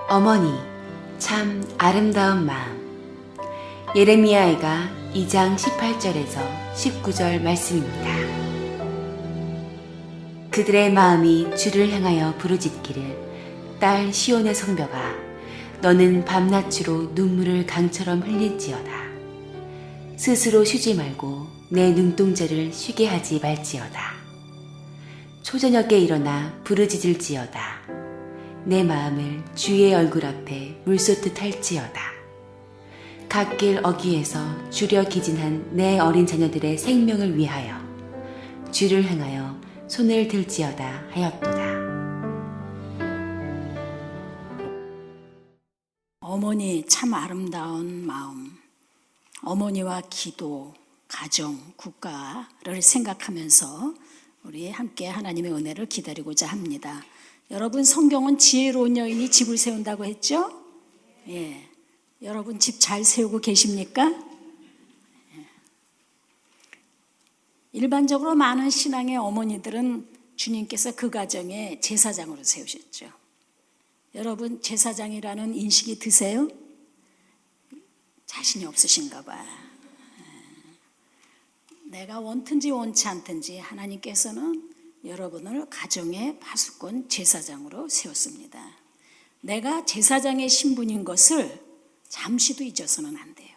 어머니, 참 아름다운 마음. 예레미야가 2장 18절에서 19절 말씀입니다. 그들의 마음이 주를 향하여 부르짖기를 딸 시온의 성벽아, 너는 밤낮으로 눈물을 강처럼 흘릴지어다. 스스로 쉬지 말고 내 눈동자를 쉬게 하지 말지어다. 초저녁에 일어나 부르짖을지어다. 내 마음을 주의 얼굴 앞에 물쏟듯 할지어다. 갓길 어귀에서 주려 기진한 내 어린 자녀들의 생명을 위하여 주를 향하여 손을 들지어다 하였도다. 어머니 참 아름다운 마음. 어머니와 기도, 가정, 국가를 생각하면서 우리 함께 하나님의 은혜를 기다리고자 합니다. 여러분, 성경은 지혜로운 여인이 집을 세운다고 했죠? 예. 여러분 집 잘 세우고 계십니까? 예. 일반적으로 많은 신앙의 어머니들은 주님께서 그 가정에 제사장으로 세우셨죠. 여러분 제사장이라는 인식이 드세요? 자신이 없으신가 봐요. 내가 원든지 원치 않든지 하나님께서는 여러분을 가정의 파수꾼 제사장으로 세웠습니다. 내가 제사장의 신분인 것을 잠시도 잊어서는 안 돼요.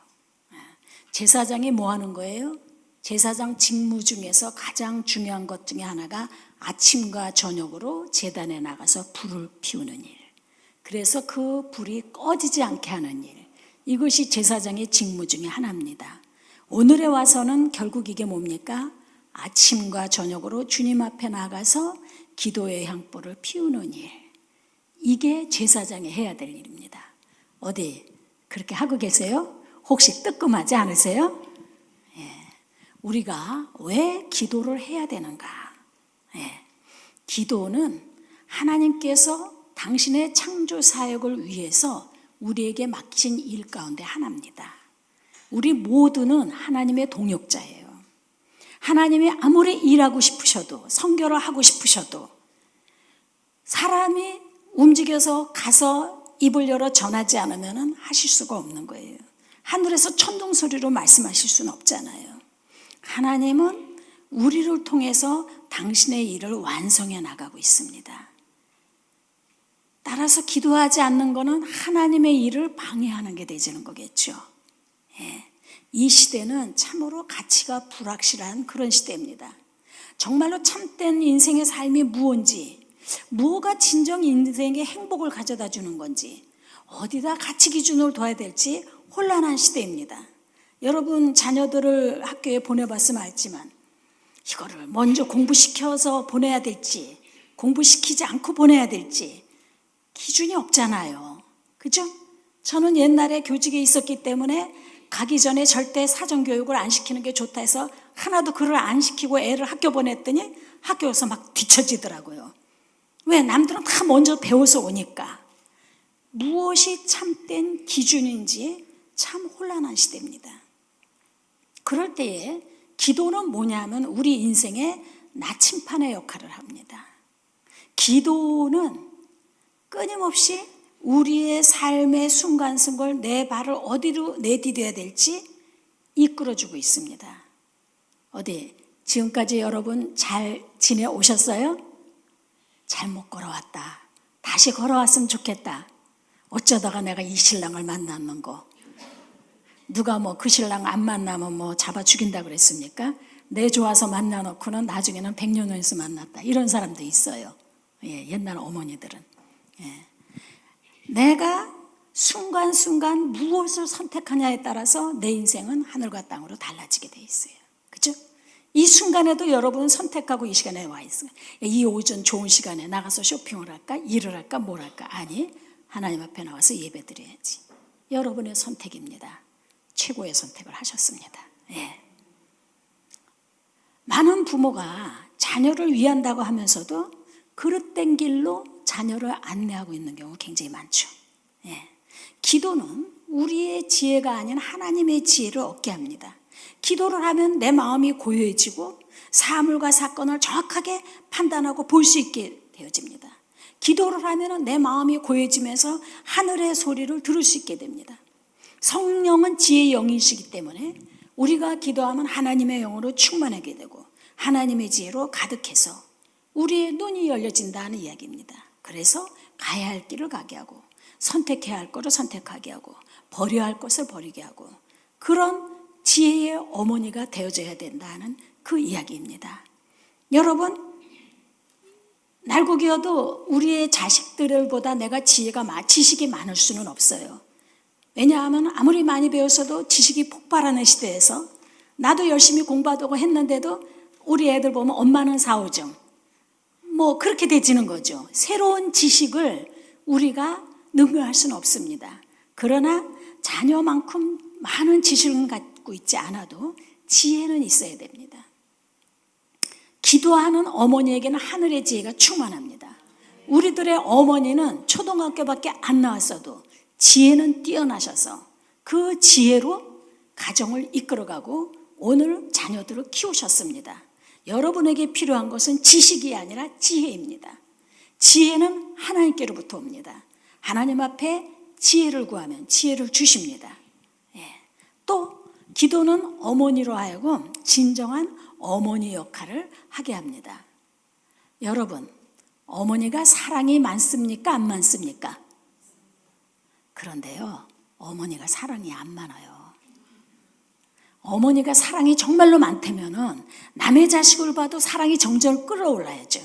제사장이 뭐 하는 거예요? 제사장 직무 중에서 가장 중요한 것 중에 하나가 아침과 저녁으로 제단에 나가서 불을 피우는 일. 그래서 그 불이 꺼지지 않게 하는 일. 이것이 제사장의 직무 중에 하나입니다. 오늘에 와서는 결국 이게 뭡니까? 아침과 저녁으로 주님 앞에 나가서 기도의 향불을 피우는 일. 이게 제사장이 해야 될 일입니다. 어디 그렇게 하고 계세요? 혹시 뜨끔하지 않으세요? 예. 우리가 왜 기도를 해야 되는가? 예. 기도는 하나님께서 당신의 창조 사역을 위해서 우리에게 맡기신 일 가운데 하나입니다. 우리 모두는 하나님의 동역자예요. 하나님이 아무리 일하고 싶으셔도, 선교를 하고 싶으셔도 사람이 움직여서 가서 입을 열어 전하지 않으면 하실 수가 없는 거예요. 하늘에서 천둥 소리로 말씀하실 수는 없잖아요. 하나님은 우리를 통해서 당신의 일을 완성해 나가고 있습니다. 따라서 기도하지 않는 것은 하나님의 일을 방해하는 게 되지는 거겠죠. 예. 이 시대는 참으로 가치가 불확실한 그런 시대입니다. 정말로 참된 인생의 삶이 무엇인지, 무엇가 진정 인생의 행복을 가져다 주는 건지, 어디다 가치 기준을 둬야 될지 혼란한 시대입니다. 여러분 자녀들을 학교에 보내봤으면 알지만 이거를 먼저 공부시켜서 보내야 될지, 공부시키지 않고 보내야 될지 기준이 없잖아요. 그죠? 저는 옛날에 교직에 있었기 때문에 가기 전에 절대 사전교육을 안 시키는 게 좋다 해서 하나도 그걸 안 시키고 애를 학교 보냈더니 학교에서 막 뒤처지더라고요. 왜? 남들은 다 먼저 배워서 오니까. 무엇이 참된 기준인지 참 혼란한 시대입니다. 그럴 때에 기도는 뭐냐면 우리 인생의 나침판의 역할을 합니다. 기도는 끊임없이 우리의 삶의 순간순간 내 발을 어디로 내디뎌야 될지 이끌어주고 있습니다. 어디 지금까지 여러분 잘 지내오셨어요? 잘못 걸어왔다. 다시 걸어왔으면 좋겠다. 어쩌다가 내가 이 신랑을 만났는 거. 누가 뭐 그 신랑 안 만나면 뭐 잡아 죽인다 그랬습니까? 내 좋아서 만나놓고는 나중에는 100년 후에서 만났다. 이런 사람도 있어요. 예, 옛날 어머니들은. 예. 내가 순간순간 무엇을 선택하냐에 따라서 내 인생은 하늘과 땅으로 달라지게 돼 있어요. 그죠? 이 순간에도 여러분은 선택하고 이 시간에 와 있어요. 이 오전 좋은 시간에 나가서 쇼핑을 할까? 일을 할까? 뭘 할까? 아니, 하나님 앞에 나와서 예배 드려야지. 여러분의 선택입니다. 최고의 선택을 하셨습니다. 예. 많은 부모가 자녀를 위한다고 하면서도 그릇된 길로 자녀를 안내하고 있는 경우가 굉장히 많죠. 예. 기도는 우리의 지혜가 아닌 하나님의 지혜를 얻게 합니다. 기도를 하면 내 마음이 고요해지고 사물과 사건을 정확하게 판단하고 볼 수 있게 되어집니다. 기도를 하면 내 마음이 고요해지면서 하늘의 소리를 들을 수 있게 됩니다. 성령은 지혜의 영이시기 때문에 우리가 기도하면 하나님의 영으로 충만하게 되고 하나님의 지혜로 가득해서 우리의 눈이 열려진다는 이야기입니다. 그래서 가야 할 길을 가게 하고 선택해야 할 것을 선택하게 하고 버려야 할 것을 버리게 하고 그런 지혜의 어머니가 되어줘야 된다는 그 이야기입니다. 여러분, 날고 기어도 우리의 자식들보다 내가 지식이 많을 수는 없어요. 왜냐하면 아무리 많이 배웠어도 지식이 폭발하는 시대에서 나도 열심히 공부하고 했는데도 우리 애들 보면 엄마는 사오정 뭐 그렇게 되지는 거죠. 새로운 지식을 우리가 능가할 수는 없습니다. 그러나 자녀만큼 많은 지식을 갖고 있지 않아도 지혜는 있어야 됩니다. 기도하는 어머니에게는 하늘의 지혜가 충만합니다. 우리들의 어머니는 초등학교밖에 안 나왔어도 지혜는 뛰어나셔서 그 지혜로 가정을 이끌어가고 오늘 자녀들을 키우셨습니다. 여러분에게 필요한 것은 지식이 아니라 지혜입니다. 지혜는 하나님께로부터 옵니다. 하나님 앞에 지혜를 구하면 지혜를 주십니다. 또 기도는 어머니로 하여금 진정한 어머니 역할을 하게 합니다. 여러분, 어머니가 사랑이 많습니까? 안 많습니까? 그런데요, 어머니가 사랑이 안 많아요. 어머니가 사랑이 정말로 많다면은 남의 자식을 봐도 사랑이 정절 끌어올라야죠.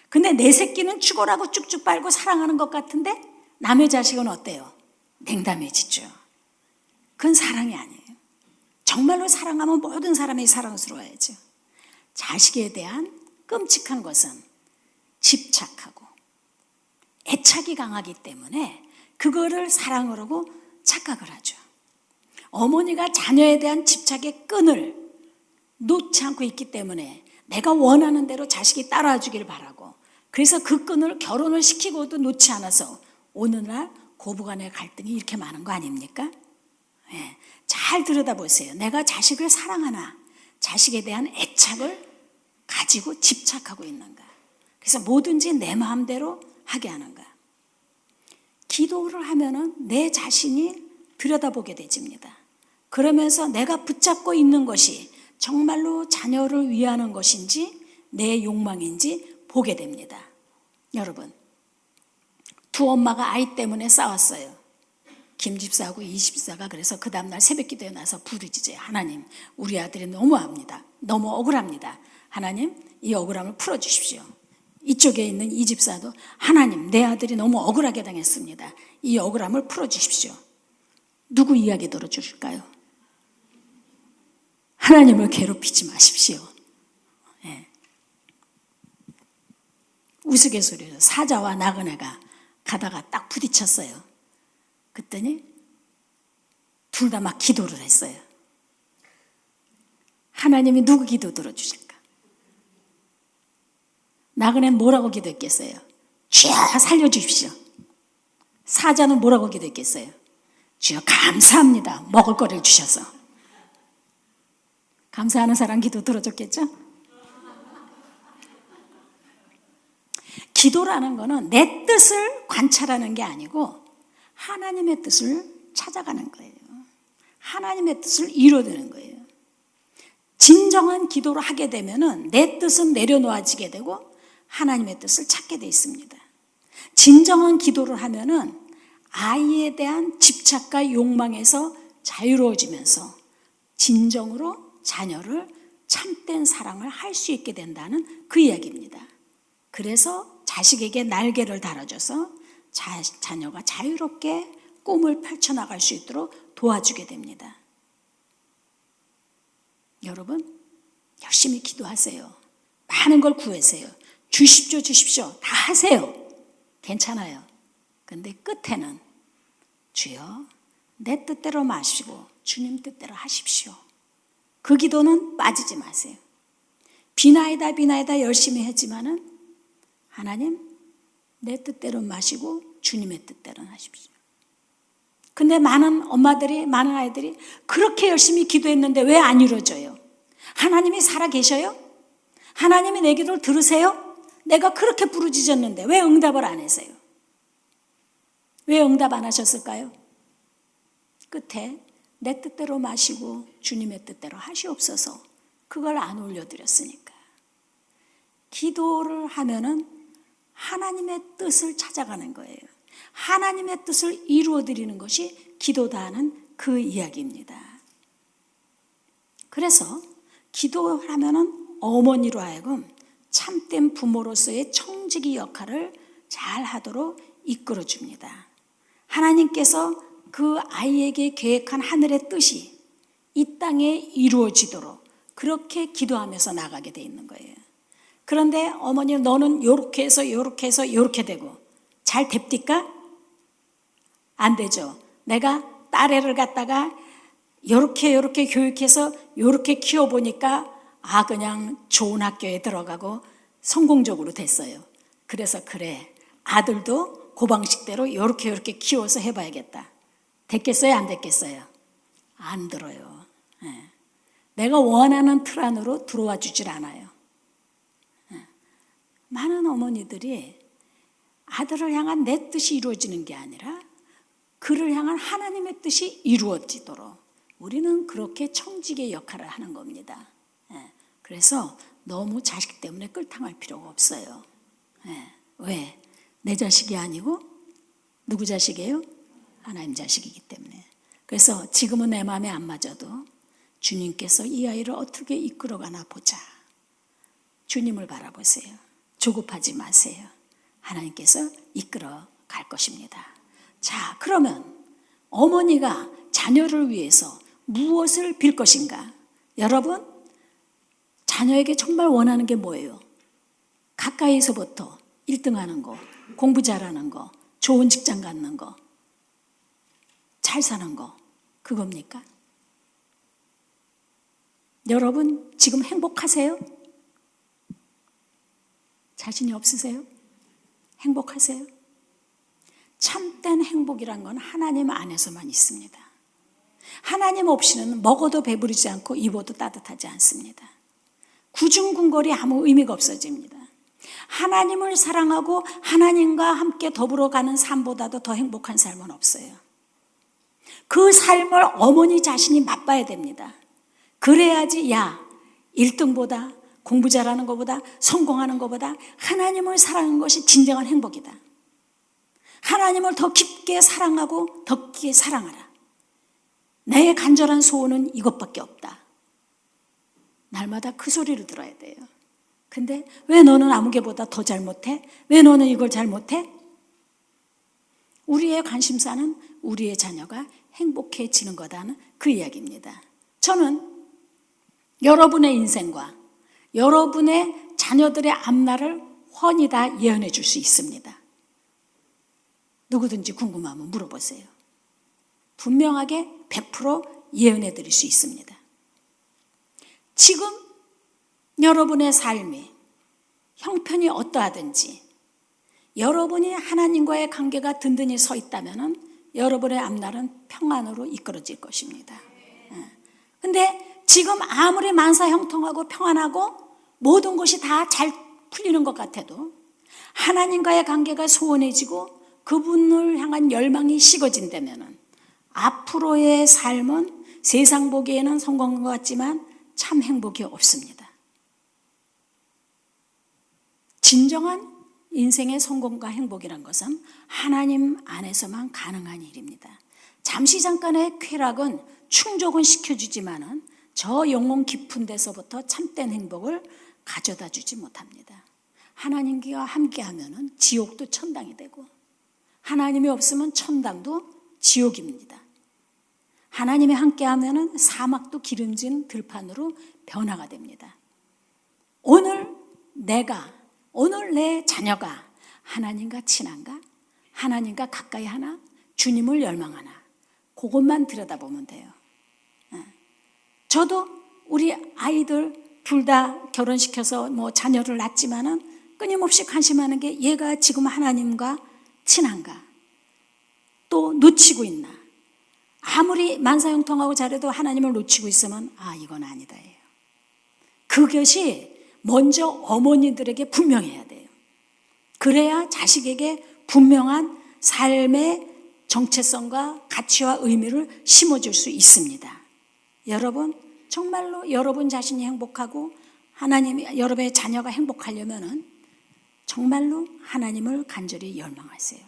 근데 내 새끼는 죽어라고 쭉쭉 빨고 사랑하는 것 같은데 남의 자식은 어때요? 냉담해지죠. 그건 사랑이 아니에요. 정말로 사랑하면 모든 사람이 사랑스러워야죠. 자식에 대한 끔찍한 것은 집착하고 애착이 강하기 때문에 그거를 사랑으로 착각을 하죠. 어머니가 자녀에 대한 집착의 끈을 놓지 않고 있기 때문에 내가 원하는 대로 자식이 따라와 주길 바라고 그래서 그 끈을 결혼을 시키고도 놓지 않아서 오늘날 고부간의 갈등이 이렇게 많은 거 아닙니까? 네. 잘 들여다보세요. 내가 자식을 사랑하나 자식에 대한 애착을 가지고 집착하고 있는가? 그래서 뭐든지 내 마음대로 하게 하는가? 기도를 하면은 내 자신이 들여다보게 되집니다. 그러면서 내가 붙잡고 있는 것이 정말로 자녀를 위하는 것인지 내 욕망인지 보게 됩니다. 여러분, 두 엄마가 아이 때문에 싸웠어요. 김 집사하고 이 집사가 그래서 그 다음날 새벽 기도에 나서 부르짖어요. 하나님, 우리 아들이 너무합니다. 너무 억울합니다. 하나님, 이 억울함을 풀어주십시오. 이쪽에 있는 이 집사도 하나님, 내 아들이 너무 억울하게 당했습니다. 이 억울함을 풀어주십시오. 누구 이야기 들어주실까요? 하나님을 괴롭히지 마십시오. 네. 우스갯소리로 사자와 나그네가 가다가 딱 부딪혔어요. 그랬더니 둘 다 막 기도를 했어요. 하나님이 누구 기도 들어주실까? 나그네는 뭐라고 기도했겠어요? 주여 살려주십시오. 사자는 뭐라고 기도했겠어요? 주여 감사합니다. 먹을 거리를 주셔서. 감사하는 사람 기도 들어줬겠죠? 기도라는 거는 내 뜻을 관찰하는 게 아니고 하나님의 뜻을 찾아가는 거예요. 하나님의 뜻을 이루어내는 거예요. 진정한 기도를 하게 되면은 내 뜻은 내려놓아지게 되고 하나님의 뜻을 찾게 돼 있습니다. 진정한 기도를 하면은 아이에 대한 집착과 욕망에서 자유로워지면서 진정으로 자녀를 참된 사랑을 할 수 있게 된다는 그 이야기입니다. 그래서 자식에게 날개를 달아줘서 자녀가 자유롭게 꿈을 펼쳐나갈 수 있도록 도와주게 됩니다. 여러분, 열심히 기도하세요. 많은 걸 구하세요. 주십시오, 주십시오. 다 하세요. 괜찮아요. 근데 끝에는 주여, 내 뜻대로 마시고 주님 뜻대로 하십시오. 그 기도는 빠지지 마세요. 비나이다 비나이다 열심히 했지만은 하나님, 내 뜻대로 마시고 주님의 뜻대로 하십시오. 근데 많은 엄마들이, 많은 아이들이 그렇게 열심히 기도했는데 왜 안 이루어져요? 하나님이 살아 계셔요? 하나님이 내 기도를 들으세요? 내가 그렇게 부르짖었는데 왜 응답을 안 하세요? 왜 응답 안 하셨을까요? 끝에 내 뜻대로 마시고 주님의 뜻대로 하시옵소서, 그걸 안 올려드렸으니까. 기도를 하면은 하나님의 뜻을 찾아가는 거예요. 하나님의 뜻을 이루어드리는 것이 기도다 하는 그 이야기입니다. 그래서 기도를 하면은 어머니로 하여금 참된 부모로서의 청지기 역할을 잘 하도록 이끌어줍니다. 하나님께서 그 아이에게 계획한 하늘의 뜻이 이 땅에 이루어지도록 그렇게 기도하면서 나가게 돼 있는 거예요. 그런데 어머니, 너는 요렇게 해서 요렇게 해서 요렇게 되고 잘 됩니까? 안 되죠. 내가 딸애를 갖다가 요렇게 교육해서 요렇게 키워보니까 그냥 좋은 학교에 들어가고 성공적으로 됐어요. 그래서 그래, 아들도 그 방식대로 요렇게 키워서 해봐야겠다. 됐겠어요? 안 됐겠어요? 안 들어요. 내가 원하는 틀 안으로 들어와 주질 않아요. 많은 어머니들이 아들을 향한 내 뜻이 이루어지는 게 아니라 그를 향한 하나님의 뜻이 이루어지도록 우리는 그렇게 청지기의 역할을 하는 겁니다. 그래서 너무 자식 때문에 끌탕할 필요가 없어요. 왜? 내 자식이 아니고 누구 자식이에요? 하나님 자식이기 때문에. 그래서 지금은 내 마음에 안 맞아도 주님께서 이 아이를 어떻게 이끌어가나 보자. 주님을 바라보세요. 조급하지 마세요. 하나님께서 이끌어 갈 것입니다. 자, 그러면 어머니가 자녀를 위해서 무엇을 빌 것인가? 여러분, 자녀에게 정말 원하는 게 뭐예요? 가까이서부터 1등 하는 거, 공부 잘하는 거, 좋은 직장 갖는 거, 잘 사는 거, 그겁니까? 여러분, 지금 행복하세요? 자신이 없으세요? 행복하세요? 참된 행복이란 건 하나님 안에서만 있습니다. 하나님 없이는 먹어도 배부르지 않고 입어도 따뜻하지 않습니다. 구중궁궐이 아무 의미가 없어집니다. 하나님을 사랑하고 하나님과 함께 더불어 가는 삶보다도 더 행복한 삶은 없어요. 그 삶을 어머니 자신이 맛봐야 됩니다. 그래야지 1등보다 공부 잘하는 것보다 성공하는 것보다 하나님을 사랑하는 것이 진정한 행복이다. 하나님을 더 깊게 사랑하고 더 깊게 사랑하라. 내 간절한 소원은 이것밖에 없다. 날마다 그 소리를 들어야 돼요. 근데 왜 너는 아무개보다 더 잘못해? 왜 너는 이걸 잘못해? 우리의 관심사는 우리의 자녀가 행복해지는 거다는 그 이야기입니다. 저는 여러분의 인생과 여러분의 자녀들의 앞날을 훤히 다 예언해 줄 수 있습니다. 누구든지 궁금하면 물어보세요. 분명하게 100% 예언해 드릴 수 있습니다. 지금 여러분의 삶이 형편이 어떠하든지 여러분이 하나님과의 관계가 든든히 서 있다면 여러분의 앞날은 평안으로 이끌어질 것입니다. 근데 지금 아무리 만사형통하고 평안하고 모든 것이 다 잘 풀리는 것 같아도 하나님과의 관계가 소원해지고 그분을 향한 열망이 식어진다면 앞으로의 삶은 세상 보기에는 성공한 것 같지만 참 행복이 없습니다. 진정한 인생의 성공과 행복이란 것은 하나님 안에서만 가능한 일입니다. 잠시 잠깐의 쾌락은 충족은 시켜주지만은 저 영혼 깊은 데서부터 참된 행복을 가져다 주지 못합니다. 하나님과 함께하면은 지옥도 천당이 되고 하나님이 없으면 천당도 지옥입니다. 하나님이 함께하면은 사막도 기름진 들판으로 변화가 됩니다. 오늘 내 자녀가 하나님과 친한가? 하나님과 가까이 하나? 주님을 열망하나? 그것만 들여다보면 돼요. 저도 우리 아이들 둘 다 결혼시켜서 자녀를 낳았지만은 끊임없이 관심하는 게 얘가 지금 하나님과 친한가? 또 놓치고 있나? 아무리 만사형통하고 잘해도 하나님을 놓치고 있으면 이건 아니다 해요. 그것이 먼저 어머니들에게 분명해야 돼요. 그래야 자식에게 분명한 삶의 정체성과 가치와 의미를 심어줄 수 있습니다. 여러분, 정말로 여러분 자신이 행복하고 하나님이 여러분의 자녀가 행복하려면은 정말로 하나님을 간절히 열망하세요.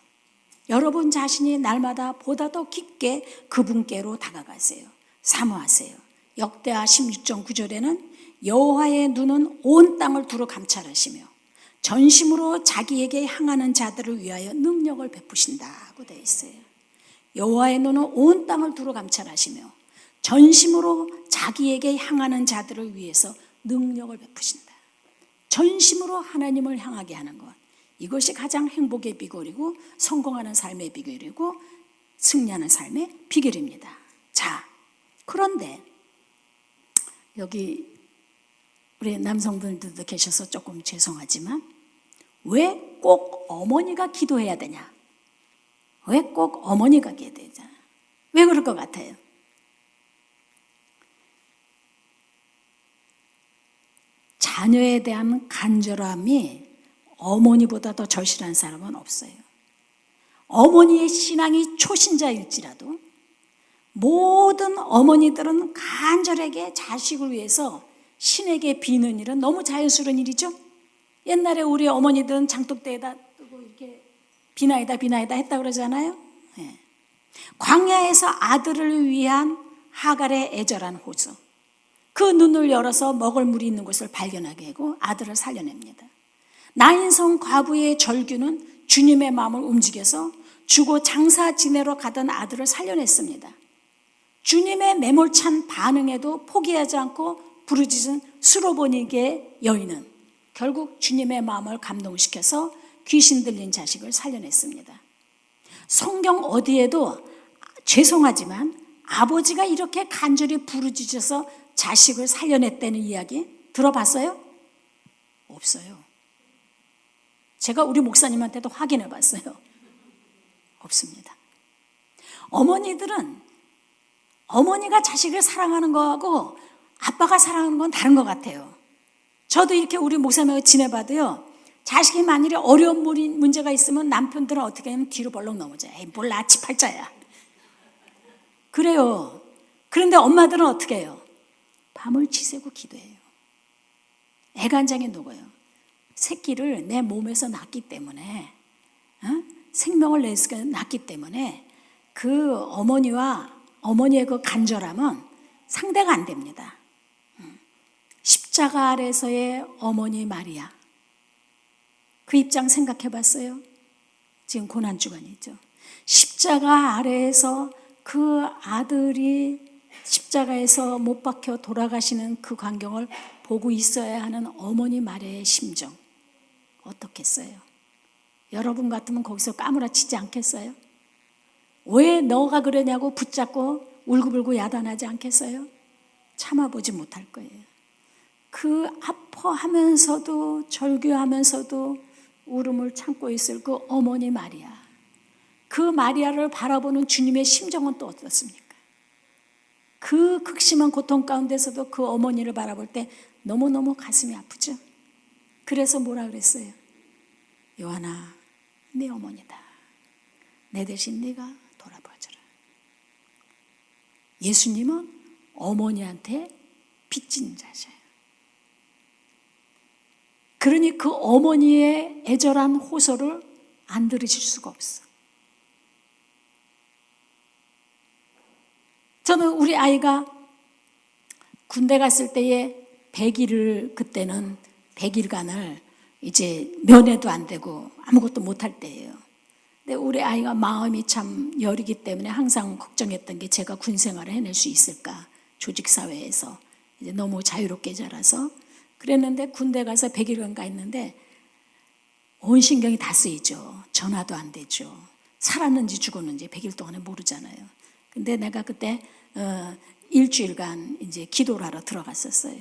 여러분 자신이 날마다 보다 더 깊게 그분께로 다가가세요. 사모하세요. 역대하 16장 9절에는 여호와의 눈은 온 땅을 두루 감찰하시며 전심으로 자기에게 향하는 자들을 위하여 능력을 베푸신다고 되어 있어요. 여호와의 눈은 온 땅을 두루 감찰하시며 전심으로 자기에게 향하는 자들을 위해서 능력을 베푸신다. 전심으로 하나님을 향하게 하는 것, 이것이 가장 행복의 비결이고 성공하는 삶의 비결이고 승리하는 삶의 비결입니다. 자, 그런데 여기 우리 남성분들도 계셔서 조금 죄송하지만 왜 꼭 어머니가 기도해야 되냐? 왜 꼭 어머니가 기도해야 되냐? 왜 그럴 것 같아요? 자녀에 대한 간절함이 어머니보다 더 절실한 사람은 없어요. 어머니의 신앙이 초신자일지라도 모든 어머니들은 간절하게 자식을 위해서 신에게 비는 일은 너무 자연스러운 일이죠. 옛날에 우리 어머니들은 장독대에다 뜨고 이렇게 비나이다 했다 그러잖아요. 네. 광야에서 아들을 위한 하갈의 애절한 호소, 그 눈을 열어서 먹을 물이 있는 곳을 발견하게 하고 아들을 살려냅니다. 나인성 과부의 절규는 주님의 마음을 움직여서 주고 장사 지내러 가던 아들을 살려냈습니다. 주님의 매몰찬 반응에도 포기하지 않고 부르짖은 수로보니게 여인은 결국 주님의 마음을 감동시켜서 귀신 들린 자식을 살려냈습니다. 성경 어디에도 죄송하지만 아버지가 이렇게 간절히 부르짖어서 자식을 살려냈다는 이야기 들어봤어요? 없어요. 제가 우리 목사님한테도 확인해 봤어요. 없습니다. 어머니들은 어머니가 자식을 사랑하는 거하고 아빠가 사랑하는 건 다른 것 같아요. 저도 이렇게 우리 목사님하고 지내봐도요, 자식이 만일에 어려운 문제가 있으면 남편들은 어떻게 하면 뒤로 벌렁 넘어져요. 에이, 몰라, 지팔자야. 그래요. 그런데 엄마들은 어떻게 해요? 밤을 지새고 기도해요. 애간장에 녹아요. 새끼를 내 몸에서 낳기 때문에, 생명을 내서 낳기 때문에 그 어머니의 그 간절함은 상대가 안 됩니다. 십자가 아래서의 어머니 마리아, 그 입장 생각해 봤어요? 지금 고난주간이죠. 십자가 아래에서 그 아들이 십자가에서 못 박혀 돌아가시는 그 광경을 보고 있어야 하는 어머니 마리아의 심정 어떻겠어요? 여러분 같으면 거기서 까무라치지 않겠어요? 왜 너가 그러냐고 붙잡고 울고불고 야단하지 않겠어요? 참아보지 못할 거예요. 그 아파하면서도 절규하면서도 울음을 참고 있을 그 어머니 마리아, 그 마리아를 바라보는 주님의 심정은 또 어떻습니까? 그 극심한 고통 가운데서도 그 어머니를 바라볼 때 너무너무 가슴이 아프죠. 그래서 뭐라 그랬어요? 요한아, 네 어머니다. 내 대신 네가 돌아봐줘라. 예수님은 어머니한테 빚진 자셔요. 그러니 그 어머니의 애절한 호소를 안 들으실 수가 없어. 저는 우리 아이가 군대 갔을 때에 100일을, 그때는 100일간을 이제 면회도 안 되고 아무것도 못할 때예요. 근데 우리 아이가 마음이 참 여리기 때문에 항상 걱정했던 게 제가 군 생활을 해낼 수 있을까. 조직사회에서 이제 너무 자유롭게 자라서 그랬는데 군대 가서 100일간 가 있는데 온 신경이 다 쓰이죠. 전화도 안 되죠. 살았는지 죽었는지 100일 동안에 모르잖아요. 근데 내가 그때 일주일간 이제 기도를 하러 들어갔었어요.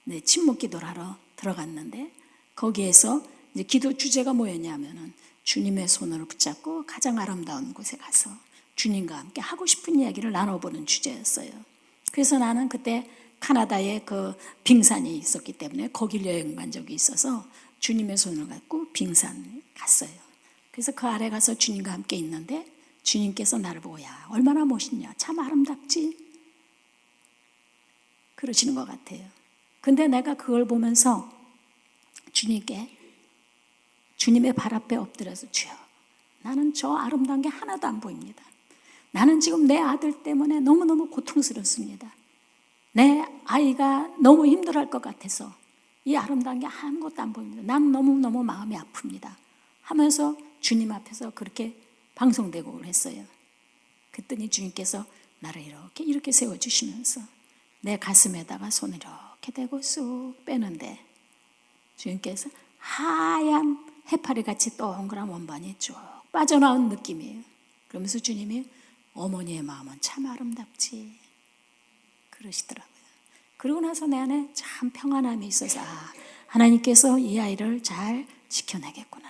네, 침묵 기도를 하러 들어갔는데 거기에서 이제 기도 주제가 뭐였냐면은 주님의 손을 붙잡고 가장 아름다운 곳에 가서 주님과 함께 하고 싶은 이야기를 나눠보는 주제였어요. 그래서 나는 그때 카나다에 그 빙산이 있었기 때문에 거길 여행 간 적이 있어서 주님의 손을 갖고 빙산에 갔어요. 그래서 그 아래 가서 주님과 함께 있는데 주님께서 나를 보고 야 얼마나 멋있냐 참 아름답지 그러시는 것 같아요. 근데 내가 그걸 보면서 주님께 주님의 발 앞에 엎드려서 주여 나는 저 아름다운 게 하나도 안 보입니다. 나는 지금 내 아들 때문에 너무너무 고통스럽습니다. 내 아이가 너무 힘들어할 것 같아서 이 아름다운 게 아무것도 안 보입니다. 난 너무너무 마음이 아픕니다. 하면서 주님 앞에서 그렇게 방송되고 했어요. 그랬더니 주님께서 나를 이렇게 세워주시면서 내 가슴에다가 손을 이렇게 대고 쑥 빼는데 주님께서 하얀 해파리같이 동그란 원반이 쭉 빠져나온 느낌이에요. 그러면서 주님이 어머니의 마음은 참 아름답지 그러시더라고요. 그러고 나서 내 안에 참 평안함이 있어서 하나님께서 이 아이를 잘 지켜내겠구나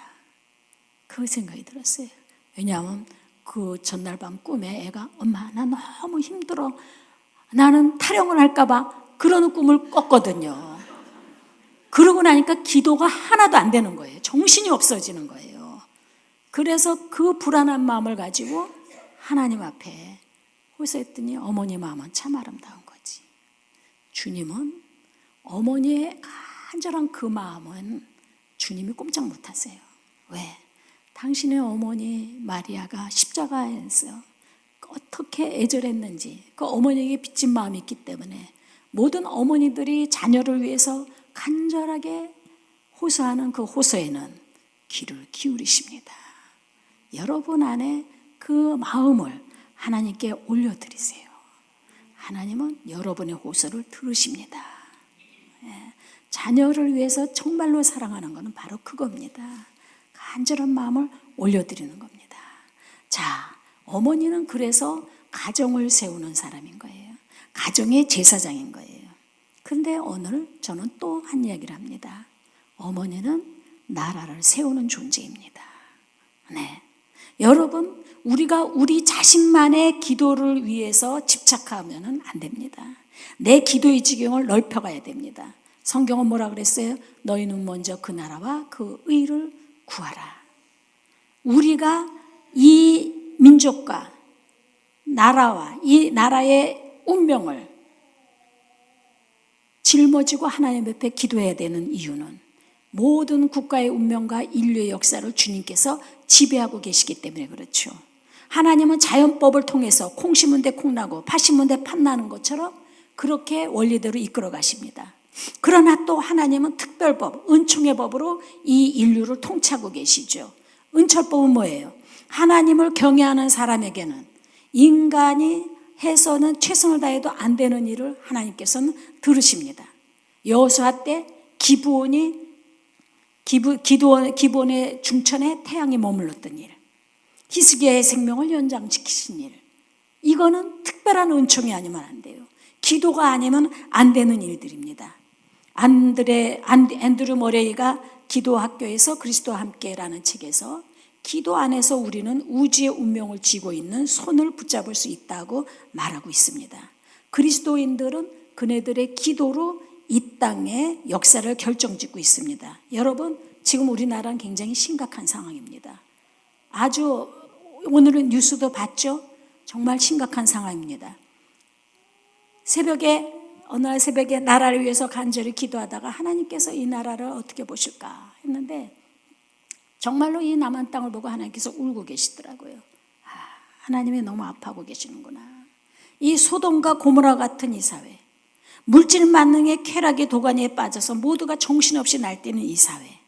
그 생각이 들었어요. 왜냐하면 그 전날 밤 꿈에 애가 엄마 나 너무 힘들어 나는 타령을 할까 봐 그러는 꿈을 꿨거든요. 그러고 나니까 기도가 하나도 안 되는 거예요. 정신이 없어지는 거예요. 그래서 그 불안한 마음을 가지고 하나님 앞에 호소했더니 어머니 마음은 참 아름다운 거지. 주님은 어머니의 간절한 그 마음은 주님이 꼼짝 못하세요. 왜? 당신의 어머니 마리아가 십자가에서 어떻게 애절했는지 그 어머니에게 빚진 마음이 있기 때문에 모든 어머니들이 자녀를 위해서 간절하게 호소하는 그 호소에는 귀를 기울이십니다. 여러분 안에 그 마음을 하나님께 올려드리세요. 하나님은 여러분의 호소를 들으십니다. 자녀를 위해서 정말로 사랑하는 것은 바로 그겁니다. 간절한 마음을 올려드리는 겁니다. 자, 어머니는 그래서 가정을 세우는 사람인 거예요. 가정의 제사장인 거예요. 그런데 오늘 저는 또 한 이야기를 합니다. 어머니는 나라를 세우는 존재입니다. 네. 여러분, 우리가 우리 자신만의 기도를 위해서 집착하면 안 됩니다. 내 기도의 지경을 넓혀가야 됩니다. 성경은 뭐라 그랬어요? 너희는 먼저 그 나라와 그 의를 구하라. 우리가 이 민족과 나라와 이 나라의 운명을 짊어지고 하나님 앞에 기도해야 되는 이유는 모든 국가의 운명과 인류의 역사를 주님께서 지배하고 계시기 때문에 그렇죠. 하나님은 자연법을 통해서 콩 심은 데 콩 나고 팥 심은 데 팥 나는 것처럼 그렇게 원리대로 이끌어 가십니다. 그러나 또 하나님은 특별법, 은총의 법으로 이 인류를 통치하고 계시죠. 은철법은 뭐예요? 하나님을 경외하는 사람에게는 인간이 해서는 최선을 다해도 안 되는 일을 하나님께서는 들으십니다. 여호수아 때 기브온의 중천에 태양이 머물렀던 일, 히스기야의 생명을 연장시키신 일, 이거는 특별한 은총이 아니면 안 돼요. 기도가 아니면 안 되는 일들입니다. 앤드류 머레이가 기도학교에서 그리스도와 함께라는 책에서 기도 안에서 우리는 우주의 운명을 쥐고 있는 손을 붙잡을 수 있다고 말하고 있습니다. 그리스도인들은 그네들의 기도로 이 땅의 역사를 결정짓고 있습니다. 여러분, 지금 우리나라는 굉장히 심각한 상황입니다. 아주 오늘은 뉴스도 봤죠? 정말 심각한 상황입니다. 어느 날 새벽에 나라를 위해서 간절히 기도하다가 하나님께서 이 나라를 어떻게 보실까 했는데 정말로 이 남한 땅을 보고 하나님께서 울고 계시더라고요. 하나님이 너무 아파하고 계시는구나. 이 소돔과 고모라 같은 이 사회, 물질 만능의 쾌락의 도가니에 빠져서 모두가 정신없이 날뛰는 이 사회,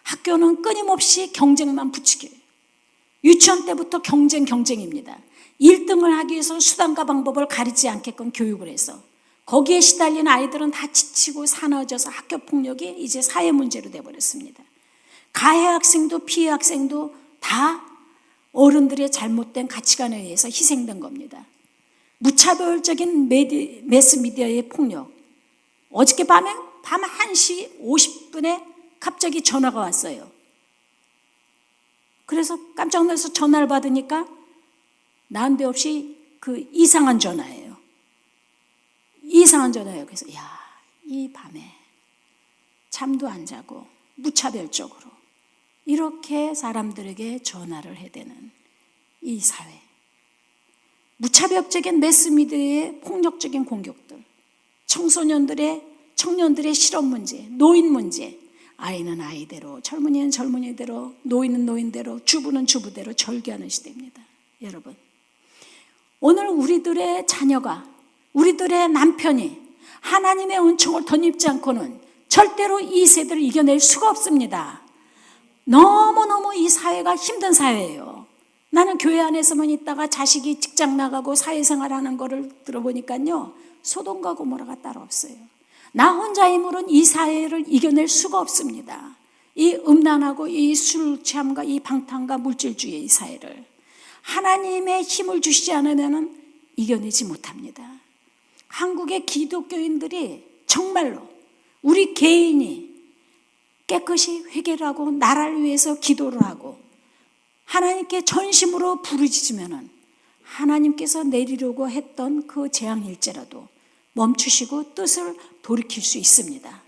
학교는 끊임없이 경쟁만 부추겨요. 유치원 때부터 경쟁입니다. 1등을 하기 위해서 수단과 방법을 가리지 않게끔 교육을 해서 거기에 시달리는 아이들은 다 지치고 사나워져서 학교 폭력이 이제 사회 문제로 돼버렸습니다. 가해 학생도 피해 학생도 다 어른들의 잘못된 가치관에 의해서 희생된 겁니다. 무차별적인 매스미디어의 폭력. 어저께 밤 1시 50분에 갑자기 전화가 왔어요. 그래서 깜짝 놀라서 전화를 받으니까 난데없이 그 이상한 전화예요. 그래서 이 밤에 잠도 안 자고 무차별적으로 이렇게 사람들에게 전화를 해대는 이 사회. 무차별적인 매스미디어의 폭력적인 공격들, 청년들의 실업 문제, 노인 문제, 아이는 아이대로, 젊은이는 젊은이대로, 노인은 노인대로, 주부는 주부대로 절개하는 시대입니다. 여러분, 오늘 우리들의 자녀가, 우리들의 남편이 하나님의 은총을 덧입지 않고는 절대로 이 세대를 이겨낼 수가 없습니다. 너무너무 이 사회가 힘든 사회예요. 나는 교회 안에서만 있다가 자식이 직장 나가고 사회생활하는 거를 들어보니까요, 소돔과 고모라가 따로 없어요. 나 혼자 힘으로는 이 사회를 이겨낼 수가 없습니다. 이 음란하고 이 술 취함과 이 방탕과 물질주의의 이 사회를 하나님의 힘을 주시지 않으면 이겨내지 못합니다. 한국의 기독교인들이 정말로 우리 개인이 깨끗이 회개를 하고 나라를 위해서 기도를 하고 하나님께 전심으로 부르짖으면 하나님께서 내리려고 했던 그 재앙일지라도 멈추시고 뜻을 돌이킬 수 있습니다.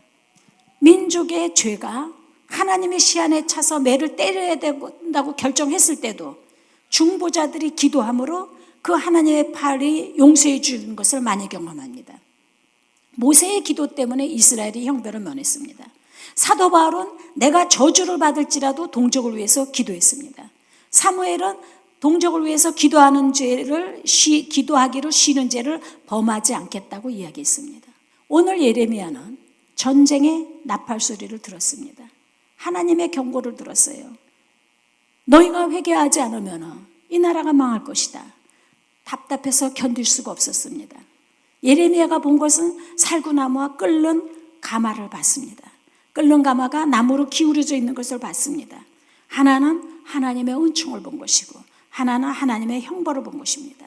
민족의 죄가 하나님의 시안에 차서 매를 때려야 된다고 결정했을 때도 중보자들이 기도함으로 그 하나님의 팔이 용서해 주는 것을 많이 경험합니다. 모세의 기도 때문에 이스라엘이 형벌을 면했습니다. 사도 바울은 내가 저주를 받을지라도 동족을 위해서 기도했습니다. 사무엘은 동족을 위해서 기도하기를 쉬는 죄를 범하지 않겠다고 이야기했습니다. 오늘 예레미야는 전쟁의 나팔 소리를 들었습니다. 하나님의 경고를 들었어요. 너희가 회개하지 않으면 이 나라가 망할 것이다. 답답해서 견딜 수가 없었습니다. 예레미야가 본 것은 살구나무와 끓는 가마를 봤습니다. 끓는 가마가 나무로 기울여져 있는 것을 봤습니다. 하나는 하나님의 은총을 본 것이고 하나는 하나님의 형벌을 본 것입니다.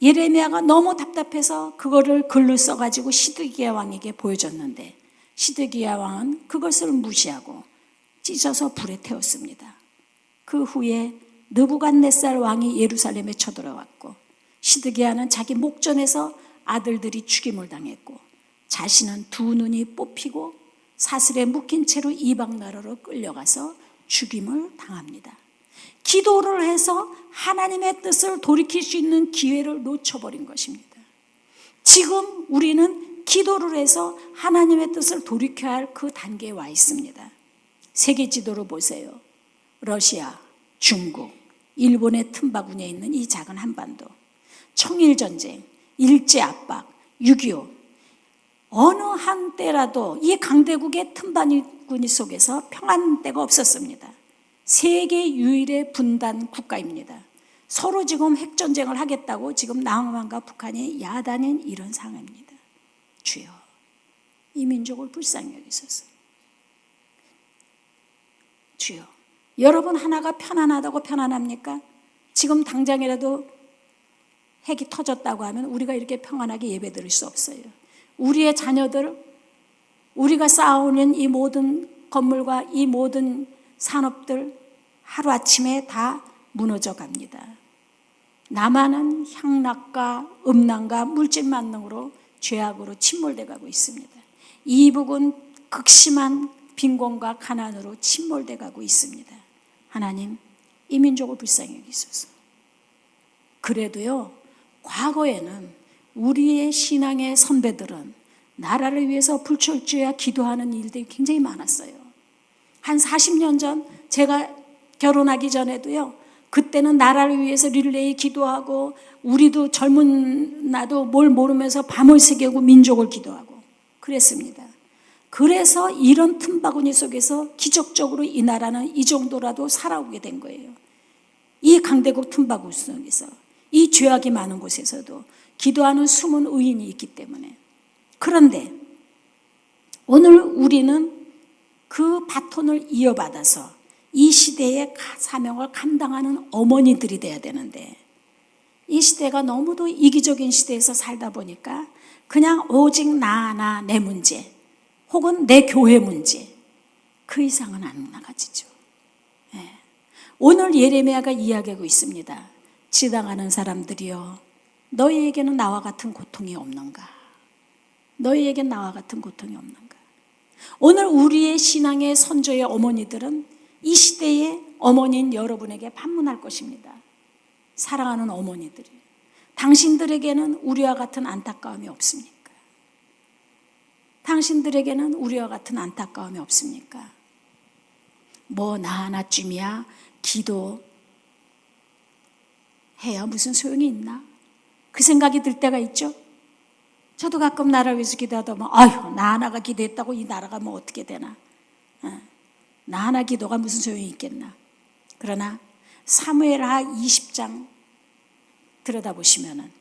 예레미야가 너무 답답해서 그거를 글로 써가지고 시드기야 왕에게 보여줬는데 시드기야 왕은 그것을 무시하고 찢어서 불에 태웠습니다. 그 후에 느부갓네살 왕이 예루살렘에 쳐들어왔고 시드기야는 자기 목전에서 아들들이 죽임을 당했고 자신은 두 눈이 뽑히고 사슬에 묶인 채로 이방 나라로 끌려가서 죽임을 당합니다. 기도를 해서 하나님의 뜻을 돌이킬 수 있는 기회를 놓쳐버린 것입니다. 지금 우리는 기도를 해서 하나님의 뜻을 돌이켜야 할 그 단계에 와 있습니다. 세계 지도를 보세요. 러시아, 중국, 일본의 틈바구니에 있는 이 작은 한반도, 청일전쟁, 일제압박, 6.25 어느 한때라도 이 강대국의 틈바구니 속에서 평안한 때가 없었습니다. 세계 유일의 분단 국가입니다. 서로 지금 핵전쟁을 하겠다고 지금 남한과 북한이 야단인 이런 상황입니다. 주여, 이 민족을 불쌍히 여기소서. 주여, 여러분 하나가 편안하다고 편안합니까? 지금 당장이라도 핵이 터졌다고 하면 우리가 이렇게 평안하게 예배드릴 수 없어요. 우리의 자녀들, 우리가 쌓아오는 이 모든 건물과 이 모든 산업들 하루아침에 다 무너져 갑니다. 남한은 향락과 음란과 물질 만능으로 죄악으로 침몰돼 가고 있습니다. 이북은 극심한 빈곤과 가난으로 침몰돼 가고 있습니다. 하나님, 이 민족을 불쌍히 여기소서. 그래도요, 과거에는 우리의 신앙의 선배들은 나라를 위해서 불철주야 기도하는 일들이 굉장히 많았어요. 한 40년 전 제가 결혼하기 전에도요, 그때는 나라를 위해서 릴레이 기도하고 우리도 젊은 나도 뭘 모르면서 밤을 새겨고 민족을 기도하고 그랬습니다. 그래서 이런 틈바구니 속에서 기적적으로 이 나라는 이 정도라도 살아오게 된 거예요. 이 강대국 틈바구니 속에서 이 죄악이 많은 곳에서도 기도하는 숨은 의인이 있기 때문에. 그런데 오늘 우리는 그 바톤을 이어받아서 이 시대의 사명을 감당하는 어머니들이 돼야 되는데 이 시대가 너무도 이기적인 시대에서 살다 보니까 그냥 오직 내 문제 혹은 내 교회 문제 그 이상은 안 나가지죠. 네. 오늘 예레미야가 이야기하고 있습니다. 지당하는 사람들이여, 너희에게는 나와 같은 고통이 없는가? 너희에게는 나와 같은 고통이 없는가? 오늘 우리의 신앙의 선조의 어머니들은 이 시대의 어머니인 여러분에게 반문할 것입니다. 사랑하는 어머니들이, 당신들에게는 우리와 같은 안타까움이 없습니까? 당신들에게는 우리와 같은 안타까움이 없습니까? 뭐 나 하나쯤이야 기도해야 무슨 소용이 있나? 그 생각이 들 때가 있죠. 저도 가끔 나라를 위해서 기도하다 보면 아휴, 나 하나가 기도했다고 이 나라가 뭐 어떻게 되나. 나 하나 기도가 무슨 소용이 있겠나. 그러나 사무엘하 20장 들여다보시면은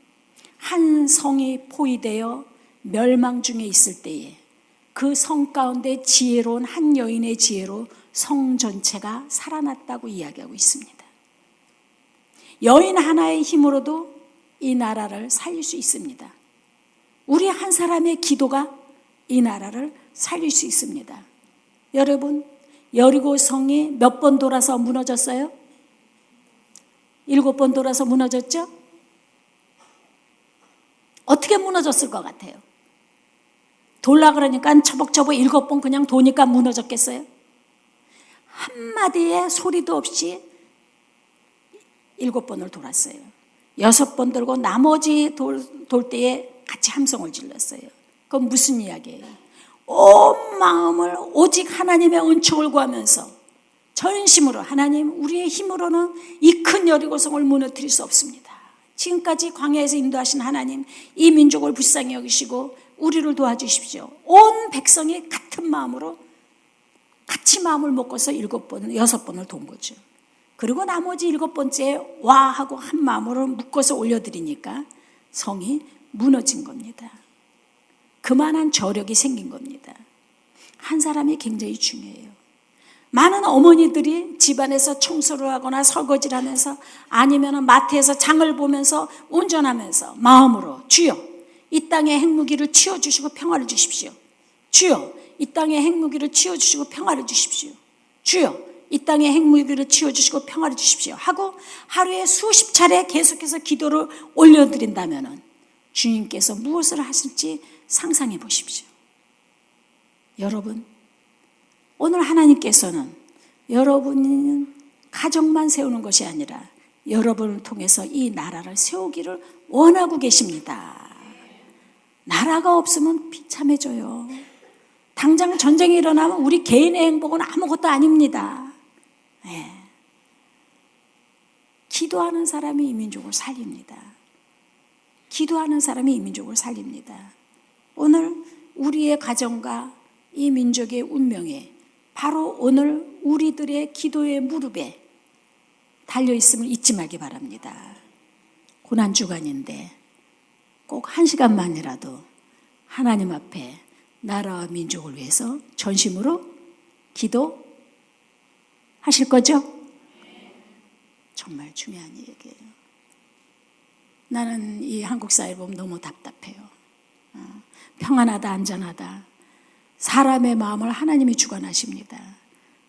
한 성이 포위되어 멸망 중에 있을 때에 그 성 가운데 지혜로운 한 여인의 지혜로 성 전체가 살아났다고 이야기하고 있습니다. 여인 하나의 힘으로도 이 나라를 살릴 수 있습니다. 우리 한 사람의 기도가 이 나라를 살릴 수 있습니다. 여러분, 여리고 성이 몇 번 돌아서 무너졌어요? 7번 돌아서 무너졌죠? 어떻게 무너졌을 것 같아요? 돌라 그러니까 처벅처벅 7번 그냥 도니까 무너졌겠어요? 한마디의 소리도 없이 7번을 돌았어요. 6번 돌고 나머지 돌 때에 같이 함성을 질렀어요. 그건 무슨 이야기예요? 온 마음을 오직 하나님의 은총을 구하면서 전심으로 하나님, 우리의 힘으로는 이 큰 여리고성을 무너뜨릴 수 없습니다. 지금까지 광야에서 인도하신 하나님, 이 민족을 불쌍히 여기시고 우리를 도와주십시오. 온 백성이 같은 마음으로 같이 마음을 먹고서 6번을 돈 거죠. 그리고 나머지 7번째에 와 하고 한 마음으로 묶어서 올려드리니까 성이 무너진 겁니다. 그만한 저력이 생긴 겁니다. 한 사람이 굉장히 중요해요. 많은 어머니들이 집안에서 청소를 하거나 설거지를 하면서 아니면 마트에서 장을 보면서 운전하면서 마음으로 주여 이 땅의 핵무기를 치워주시고 평화를 주십시오. 주여 이 땅의 핵무기를 치워주시고 평화를 주십시오. 주여 이 땅의 핵무기를 치워주시고 평화를 주십시오 하고 하루에 수십 차례 계속해서 기도를 올려드린다면 주님께서 무엇을 하실지 상상해 보십시오. 여러분, 오늘 하나님께서는 여러분은 가정만 세우는 것이 아니라 여러분을 통해서 이 나라를 세우기를 원하고 계십니다. 나라가 없으면 비참해져요. 당장 전쟁이 일어나면 우리 개인의 행복은 아무것도 아닙니다. 네. 기도하는 사람이 이 민족을 살립니다. 기도하는 사람이 이 민족을 살립니다. 오늘 우리의 가정과 이 민족의 운명에 바로 오늘 우리들의 기도의 무릎에 달려있음을 잊지 말기 바랍니다. 고난주간인데 꼭 1시간만이라도 하나님 앞에 나라와 민족을 위해서 전심으로 기도하실 거죠? 정말 중요한 얘기예요. 나는 이 한국 사회를 보면 너무 답답해요. 평안하다, 안전하다. 사람의 마음을 하나님이 주관하십니다.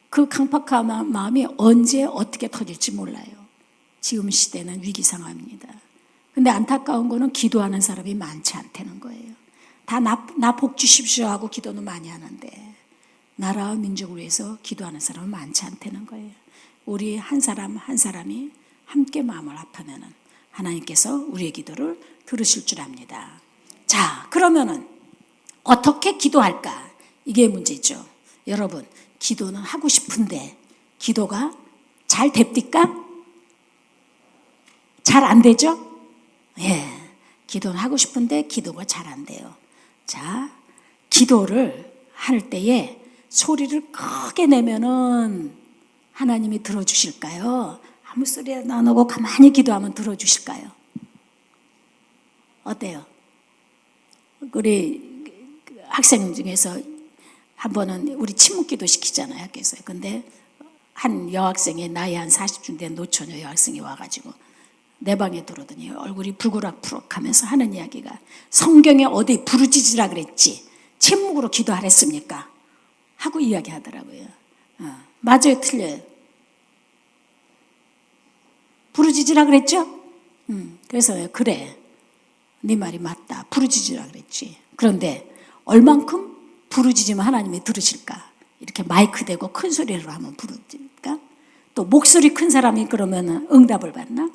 그 강팍한 마음이 언제 어떻게 터질지 몰라요. 지금 시대는 위기 상황입니다. 근데 안타까운 거는 기도하는 사람이 많지 않다는 거예요. 다 나 복 주십시오 하고 기도는 많이 하는데 나라와 민족을 위해서 기도하는 사람은 많지 않다는 거예요. 우리 한 사람 한 사람이 함께 마음을 합하면 하나님께서 우리의 기도를 들으실 줄 압니다. 자, 그러면은 어떻게 기도할까? 이게 문제죠. 여러분, 기도는 하고 싶은데 기도가 잘 됩니까? 잘 안 되죠? 예, 기도는 하고 싶은데 기도가 잘 안 돼요. 자, 기도를 할 때에 소리를 크게 내면은 하나님이 들어주실까요? 아무 소리 안 하고 가만히 기도하면 들어주실까요? 어때요? 우리 학생 중에서 한 번은 우리 침묵기도 시키잖아요, 학교에서. 근데 한 여학생이 나이 한 40쯤 된 노처녀 여학생이 와가지고 내 방에 들어오더니 얼굴이 부그락부락 하면서 하는 이야기가 성경에 어디 부르짖으라 그랬지 침묵으로 기도하랬습니까? 하고 이야기하더라고요. 맞아요, 틀려요? 부르짖으라 그랬죠? 그래서 그래, 네 말이 맞다, 부르짖으라 그랬지. 그런데 얼만큼 부르짖으면 하나님이 들으실까? 이렇게 마이크 대고 큰 소리로 하면 부르짖을까? 또 목소리 큰 사람이 그러면 응답을 받나?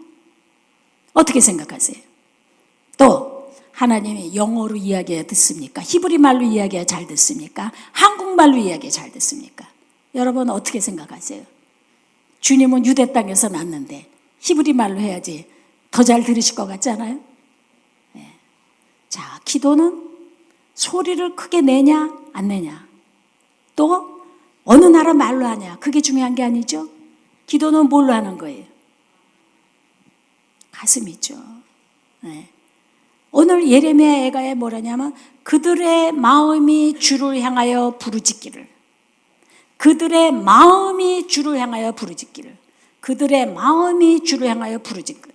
어떻게 생각하세요? 또 하나님이 영어로 이야기해야 듣습니까? 히브리 말로 이야기해야 잘 듣습니까? 한국말로 이야기해야 잘 듣습니까? 여러분 어떻게 생각하세요? 주님은 유대 땅에서 났는데 히브리 말로 해야지 더 잘 들으실 것 같지 않아요? 네. 자, 기도는 소리를 크게 내냐 안 내냐, 또 어느 나라 말로 하냐, 그게 중요한 게 아니죠. 기도는 뭘로 하는 거예요? 가슴이죠. 네. 오늘 예레미야 애가에 뭐라냐면 그들의 마음이 주를 향하여 부르짖기를, 그들의 마음이 주를 향하여 부르짖기를, 그들의 마음이 주를 향하여 부르짖기를.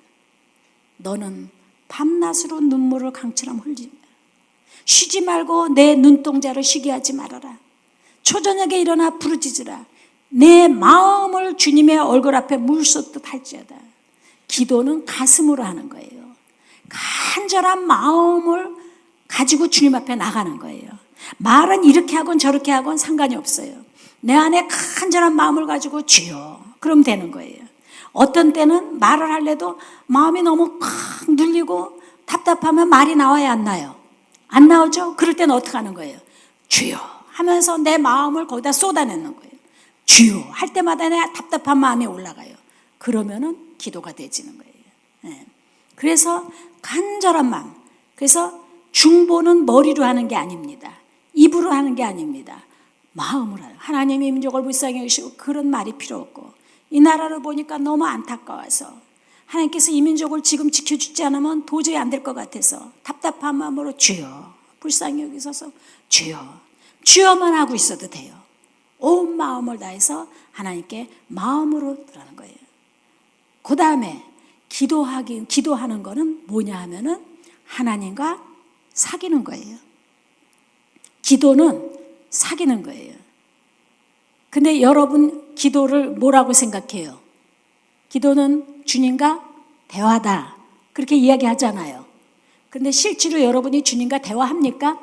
너는 밤낮으로 눈물을 강처럼 흘리며 쉬지 말고 내 눈동자를 쉬게 하지 말아라. 초저녁에 일어나 부르짖으라. 내 마음을 주님의 얼굴 앞에 물쏟듯 할지어다. 기도는 가슴으로 하는 거예요. 간절한 마음을 가지고 주님 앞에 나가는 거예요. 말은 이렇게 하건 저렇게 하건 상관이 없어요. 내 안에 간절한 마음을 가지고 주여 그럼 되는 거예요. 어떤 때는 말을 할래도 마음이 너무 꽉 눌리고 답답하면 말이 나와야 안 나요? 안 나오죠? 그럴 때는 어떻게 하는 거예요? 주여 하면서 내 마음을 거기다 쏟아내는 거예요. 주여 할 때마다 내 답답한 마음이 올라가요. 그러면은 기도가 되지는 거예요. 네. 그래서 간절한 마음. 그래서 중보는 머리로 하는 게 아닙니다. 입으로 하는 게 아닙니다. 마음으로 하는. 하나님이 민족을 불쌍히 여기시고 그런 말이 필요 없고, 이 나라를 보니까 너무 안타까워서 하나님께서 이 민족을 지금 지켜주지 않으면 도저히 안 될 것 같아서 답답한 마음으로 주여 불쌍히 여기소서, 주여, 주여만 하고 있어도 돼요. 온 마음을 다해서 하나님께 마음으로 들어가는 거예요. 그 다음에 기도하는 거는 뭐냐 하면은 하나님과 사귀는 거예요. 기도는 사귀는 거예요. 근데 여러분 기도를 뭐라고 생각해요? 기도는 주님과 대화다, 그렇게 이야기하잖아요. 근데 실제로 여러분이 주님과 대화합니까?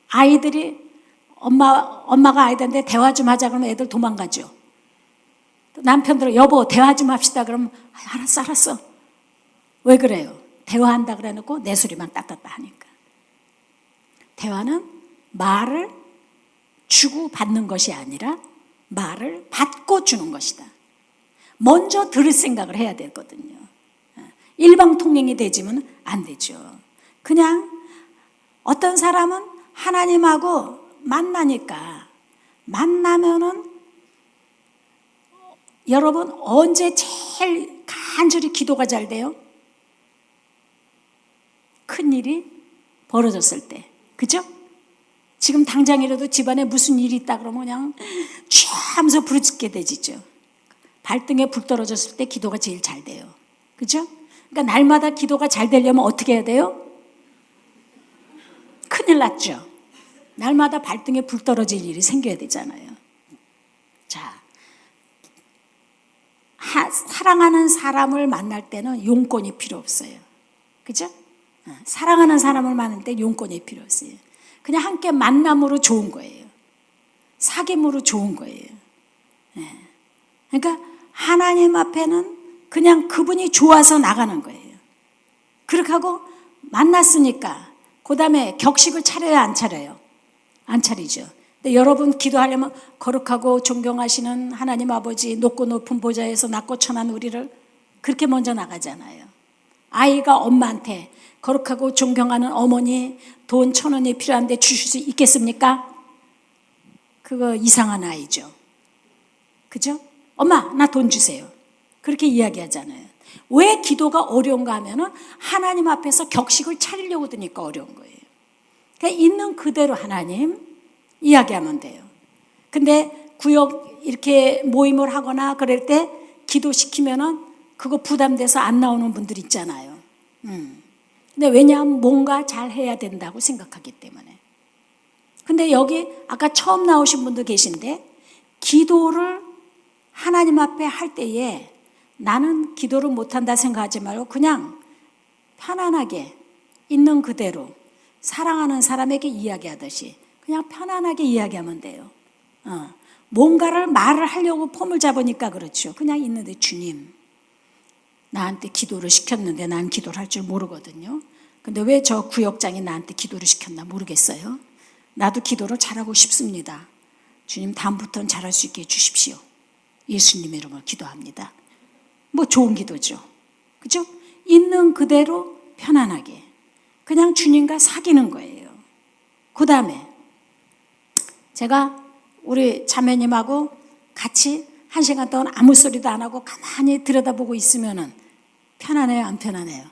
아이들이 엄마가 아이들한테 대화 좀 하자 그러면 애들 도망가죠. 남편들은 여보 대화 좀 합시다 그러면 알았어. 왜 그래요? 대화한다 그래 놓고 내 소리만 따따따 하니까. 대화는 말을 주고 받는 것이 아니라 말을 받고 주는 것이다. 먼저 들을 생각을 해야 되거든요. 일방통행이 되지면 안 되죠. 그냥 어떤 사람은 하나님하고 만나면은 여러분 언제 제일 간절히 기도가 잘 돼요? 큰일이 벌어졌을 때. 그죠? 지금 당장이라도 집안에 무슨 일이 있다 그러면 그냥 취하면서 부르짖게 되지죠. 발등에 불 떨어졌을 때 기도가 제일 잘 돼요. 그죠? 그러니까 날마다 기도가 잘 되려면 어떻게 해야 돼요? 큰일 났죠. 날마다 발등에 불 떨어질 일이 생겨야 되잖아요. 자, 사랑하는 사람을 만날 때는 용건이 필요 없어요. 그죠? 사랑하는 사람을 만날 때 용건이 필요 없어요. 그냥 함께 만남으로 좋은 거예요. 사귐으로 좋은 거예요. 그러니까 하나님 앞에는 그냥 그분이 좋아서 나가는 거예요. 그렇게 하고 만났으니까 그 다음에 격식을 차려야 안 차려요? 안 차리죠. 근데 여러분 기도하려면 거룩하고 존경하시는 하나님 아버지 높고 높은 보좌에서 낮고 천한 우리를 그렇게 먼저 나가잖아요. 아이가 엄마한테 거룩하고 존경하는 어머니 돈 1,000원이 필요한데 주실 수 있겠습니까? 그거 이상한 아이죠. 그죠? 엄마 나 돈 주세요. 그렇게 이야기하잖아요. 왜 기도가 어려운가 하면은 하나님 앞에서 격식을 차리려고 드니까 어려운 거예요. 그러니까 있는 그대로 하나님 이야기하면 돼요. 근데 구역 이렇게 모임을 하거나 그럴 때 기도시키면은 그거 부담돼서 안 나오는 분들 있잖아요. 근데 왜냐하면 뭔가 잘 해야 된다고 생각하기 때문에. 근데 여기 아까 처음 나오신 분도 계신데 기도를 하나님 앞에 할 때에 나는 기도를 못한다 생각하지 말고 그냥 편안하게 있는 그대로 사랑하는 사람에게 이야기하듯이 그냥 편안하게 이야기하면 돼요. 뭔가를 말을 하려고 폼을 잡으니까 그렇죠. 그냥 있는데 주님, 나한테 기도를 시켰는데 난 기도를 할 줄 모르거든요. 근데 왜 저 구역장이 나한테 기도를 시켰나 모르겠어요. 나도 기도를 잘하고 싶습니다. 주님, 다음부터는 잘할 수 있게 해주십시오. 예수님의 이름으로 기도합니다. 뭐 좋은 기도죠. 그죠? 있는 그대로 편안하게 그냥 주님과 사귀는 거예요. 그 다음에 제가 우리 자매님하고 같이 1시간 동안 아무 소리도 안 하고 가만히 들여다보고 있으면은 편안해요, 안 편안해요?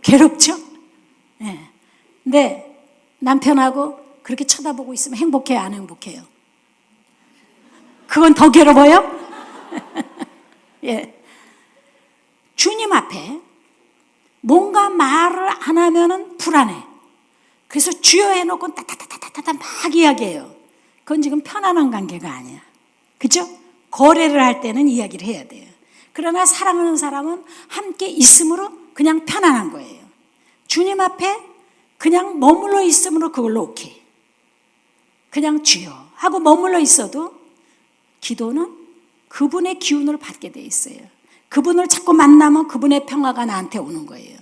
괴롭죠? 네. 근데 남편하고 그렇게 쳐다보고 있으면 행복해요, 안 행복해요? 그건 더 괴로워요? 예. 주님 앞에 뭔가 말을 안 하면은 불안해. 그래서 주여 해놓고 따따따따따 막 이야기해요. 그건 지금 편안한 관계가 아니야. 그죠? 거래를 할 때는 이야기를 해야 돼요. 그러나 사랑하는 사람은 함께 있음으로 그냥 편안한 거예요. 주님 앞에 그냥 머물러 있음으로 그걸로 오케이. 그냥 주여 하고 머물러 있어도 기도는 그분의 기운을 받게 돼 있어요. 그분을 자꾸 만나면 그분의 평화가 나한테 오는 거예요.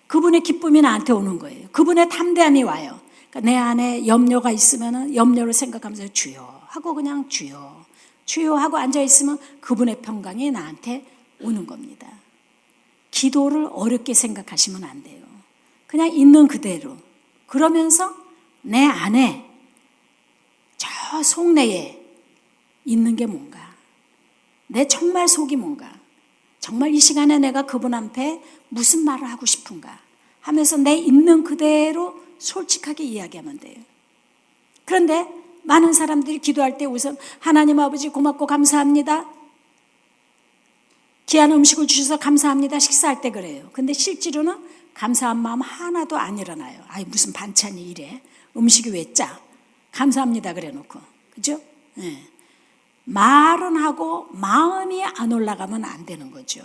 그분의 기쁨이 나한테 오는 거예요. 그분의 담대함이 와요. 그러니까 내 안에 염려가 있으면 염려를 생각하면서 주여 하고 그냥 주여, 주여 하고 앉아있으면 그분의 평강이 나한테 오는 겁니다. 기도를 어렵게 생각하시면 안 돼요. 그냥 있는 그대로. 그러면서 내 안에 저 속내에 있는 게 뭔가, 내 정말 속이 뭔가, 정말 이 시간에 내가 그분 앞에 무슨 말을 하고 싶은가 하면서 내 있는 그대로 솔직하게 이야기하면 돼요. 그런데 많은 사람들이 기도할 때 우선 하나님 아버지 고맙고 감사합니다. 귀한 음식을 주셔서 감사합니다. 식사할 때 그래요. 근데 실제로는 감사한 마음 하나도 안 일어나요. 아이 무슨 반찬이 이래. 음식이 왜 짜. 감사합니다 그래 놓고. 그죠? 네. 말은 하고 마음이 안 올라가면 안 되는 거죠.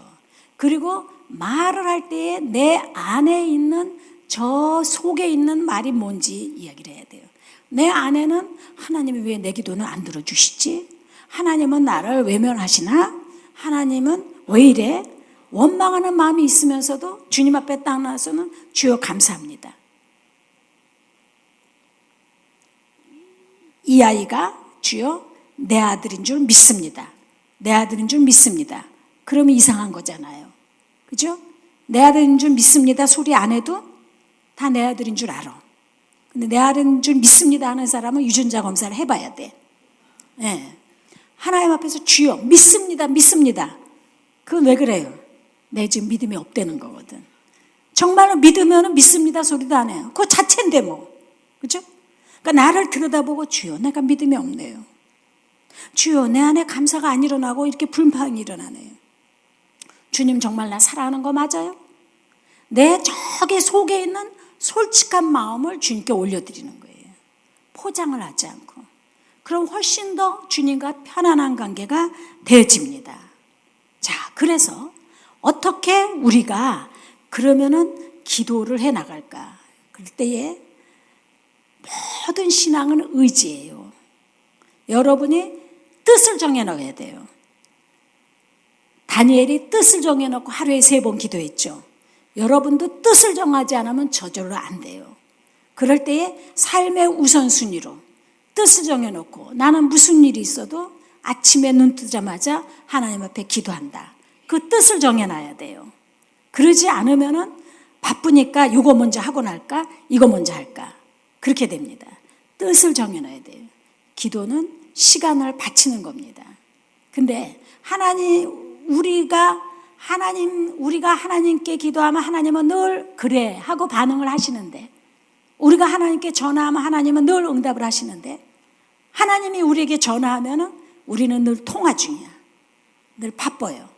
그리고 말을 할 때에 내 안에 있는 저 속에 있는 말이 뭔지 이야기를 해야 돼요. 내 안에는 하나님이 왜 내 기도는 안 들어주시지? 하나님은 나를 외면하시나? 하나님은 왜 이래? 원망하는 마음이 있으면서도 주님 앞에 딱 나서는 주여 감사합니다. 이 아이가 주여 내 아들인 줄 믿습니다. 내 아들인 줄 믿습니다. 그러면 이상한 거잖아요. 그죠? 내 아들인 줄 믿습니다 소리 안 해도 다 내 아들인 줄 알아. 근데 내 아들인 줄 믿습니다 하는 사람은 유전자 검사를 해봐야 돼. 네. 하나님 앞에서 주여 믿습니다 믿습니다. 그건 왜 그래요? 내 지금 믿음이 없다는 거거든. 정말로 믿으면 믿습니다 소리도 안 해요. 그거 자체인데 뭐. 그죠? 그러니까 나를 들여다보고 주여 내가 믿음이 없네요. 주여 내 안에 감사가 안 일어나고 이렇게 불만이 일어나네요. 주님 정말 나 사랑하는 거 맞아요? 내 저기 속에 있는 솔직한 마음을 주님께 올려드리는 거예요. 포장을 하지 않고. 그럼 훨씬 더 주님과 편안한 관계가 되어집니다. 자, 그래서 어떻게 우리가 그러면은 기도를 해 나갈까? 그럴 때에 모든 신앙은 의지예요. 여러분이 뜻을 정해 넣어야 돼요. 다니엘이 뜻을 정해 놓고 하루에 3번 기도했죠. 여러분도 뜻을 정하지 않으면 저절로 안 돼요. 그럴 때에 삶의 우선순위로 뜻을 정해 놓고 나는 무슨 일이 있어도 아침에 눈 뜨자마자 하나님 앞에 기도한다. 그 뜻을 정해 놔야 돼요. 그러지 않으면은 바쁘니까 이거 먼저 하고 날까? 이거 먼저 할까? 그렇게 됩니다. 뜻을 정해 놔야 돼요. 기도는 시간을 바치는 겁니다. 근데 우리가 하나님께 기도하면 하나님은 늘 그래 하고 반응을 하시는데, 우리가 하나님께 전화하면 하나님은 늘 응답을 하시는데, 하나님이 우리에게 전화하면은 우리는 늘 통화 중이야. 늘 바빠요.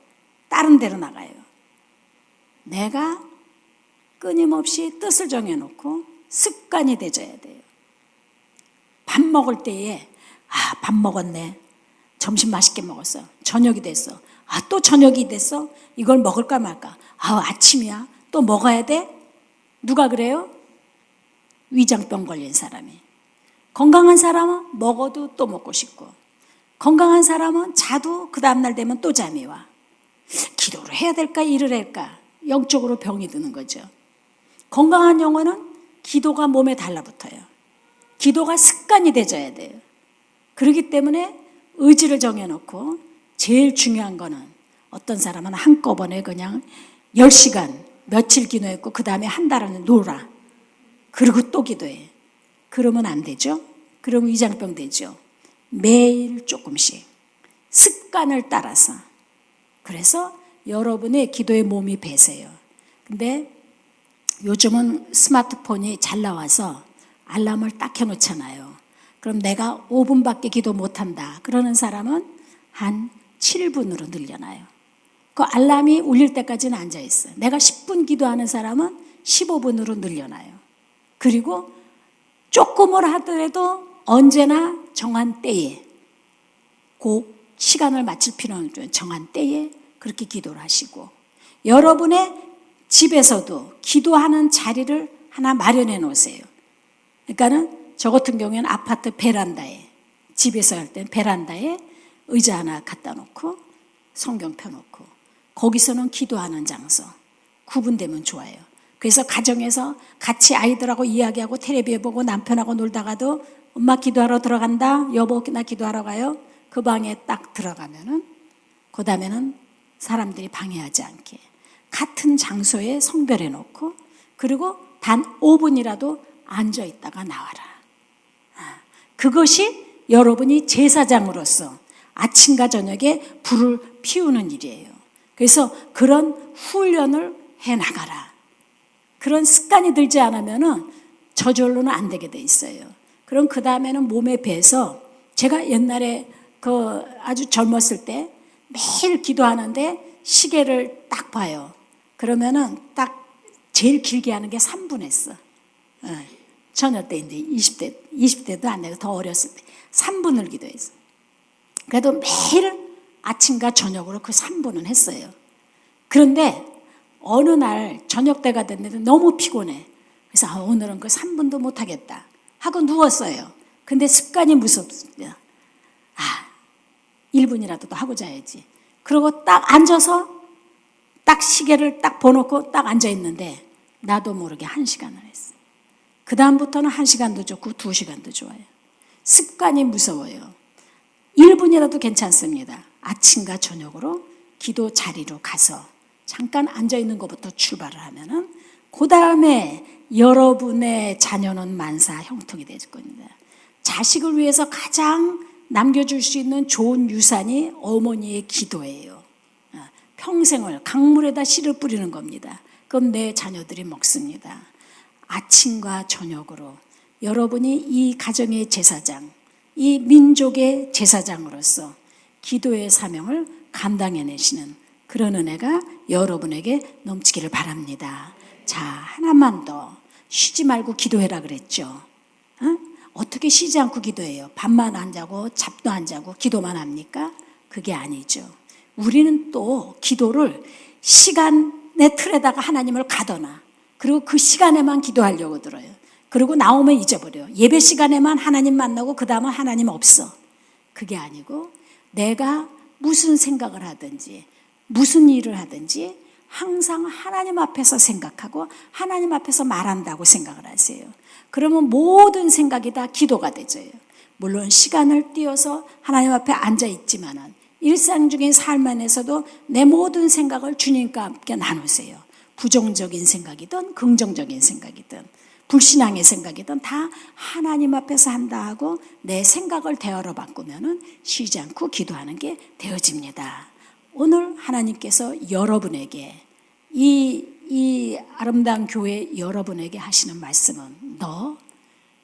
다른 데로 나가요. 내가 끊임없이 뜻을 정해놓고 습관이 되져야 돼요. 밥 먹을 때에 밥 먹었네. 점심 맛있게 먹었어. 저녁이 됐어. 또 저녁이 됐어. 이걸 먹을까 말까. 아침이야. 또 먹어야 돼? 누가 그래요? 위장병 걸린 사람이. 건강한 사람은 먹어도 또 먹고 싶고, 건강한 사람은 자도 그 다음날 되면 또 잠이 와. 기도를 해야 될까 일을 할까, 영적으로 병이 드는 거죠. 건강한 영혼은 기도가 몸에 달라붙어요. 기도가 습관이 되져야 돼요. 그렇기 때문에 의지를 정해놓고, 제일 중요한 거는 어떤 사람은 한꺼번에 그냥 10시간 며칠 기도했고 그 다음에 한 달은 놀아. 그리고 또 기도해. 그러면 안 되죠. 그러면 위장병 되죠. 매일 조금씩 습관을 따라서. 그래서 여러분의 기도의 몸이 배세요. 근데 요즘은 스마트폰이 잘 나와서 알람을 딱 해놓잖아요. 그럼 내가 5분밖에 기도 못한다 그러는 사람은 한 7분으로 늘려놔요. 그 알람이 울릴 때까지는 앉아있어요. 내가 10분 기도하는 사람은 15분으로 늘려놔요. 그리고 조금을 하더라도 언제나 정한 때에, 그 시간을 맞출 필요는 정한 때에 그렇게 기도를 하시고, 여러분의 집에서도 기도하는 자리를 하나 마련해 놓으세요. 그러니까는 저 같은 경우에는 아파트 베란다에, 집에서 할 땐 베란다에 의자 하나 갖다 놓고 성경 펴놓고 거기서는 기도하는 장소 구분되면 좋아요. 그래서 가정에서 같이 아이들하고 이야기하고 텔레비전 보고 남편하고 놀다가도 엄마 기도하러 들어간다, 여보 나 기도하러 가요. 그 방에 딱 들어가면은 그 다음에는 사람들이 방해하지 않게 같은 장소에 성별해 놓고, 그리고 단 5분이라도 앉아 있다가 나와라. 그것이 여러분이 제사장으로서 아침과 저녁에 불을 피우는 일이에요. 그래서 그런 훈련을 해 나가라. 그런 습관이 들지 않으면은 저절로는 안 되게 돼 있어요. 그럼 그 다음에는 몸에 배서, 제가 옛날에 그 아주 젊었을 때 매일 기도하는데 시계를 딱 봐요. 그러면은 딱 제일 길게 하는 게 3분 했어. 처녀 때인데 20대도 안 되고 더 어렸을 때 3분을 기도했어. 그래도 매일 아침과 저녁으로 그 3분은 했어요. 그런데 어느 날 저녁 때가 됐는데 너무 피곤해. 그래서 오늘은 그 3분도 못 하겠다 하고 누웠어요. 근데 습관이 무섭습니다. 1분이라도 더 하고 자야지. 그러고 딱 앉아서 딱 시계를 딱 보놓고 딱 앉아 있는데 나도 모르게 1시간을 했어. 그 다음부터는 1시간도 좋고 2시간도 좋아요. 습관이 무서워요. 1분이라도 괜찮습니다. 아침과 저녁으로 기도 자리로 가서 잠깐 앉아 있는 것부터 출발을 하면은 그 다음에 여러분의 자녀는 만사 형통이 될 겁니다. 자식을 위해서 가장 남겨줄 수 있는 좋은 유산이 어머니의 기도예요. 평생을 강물에다 씨를 뿌리는 겁니다. 그럼 내 자녀들이 먹습니다. 아침과 저녁으로 여러분이 이 가정의 제사장, 이 민족의 제사장으로서 기도의 사명을 감당해내시는 그런 은혜가 여러분에게 넘치기를 바랍니다. 자, 하나만 더. 쉬지 말고 기도해라 그랬죠. 어떻게 쉬지 않고 기도해요? 밤만 안 자고 잠도 안 자고 기도만 합니까? 그게 아니죠. 우리는 또 기도를 시간의 틀에다가 하나님을 가둬놔. 그리고 그 시간에만 기도하려고 들어요. 그리고 나오면 잊어버려요. 예배 시간에만 하나님 만나고 그 다음은 하나님 없어. 그게 아니고 내가 무슨 생각을 하든지 무슨 일을 하든지 항상 하나님 앞에서 생각하고 하나님 앞에서 말한다고 생각을 하세요. 그러면 모든 생각이 다 기도가 되져요. 물론 시간을 띄어서 하나님 앞에 앉아 있지만은 일상적인 삶 안에서도 내 모든 생각을 주님과 함께 나누세요. 부정적인 생각이든 긍정적인 생각이든 불신앙의 생각이든 다 하나님 앞에서 한다 하고 내 생각을 대화로 바꾸면은 쉬지 않고 기도하는 게 되어집니다. 오늘 하나님께서 여러분에게 이 아름다운 교회 여러분에게 하시는 말씀은 너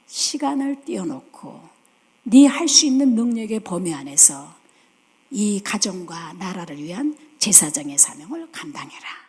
시간을 띄워놓고 네 할 수 있는 능력의 범위 안에서 이 가정과 나라를 위한 제사장의 사명을 감당해라.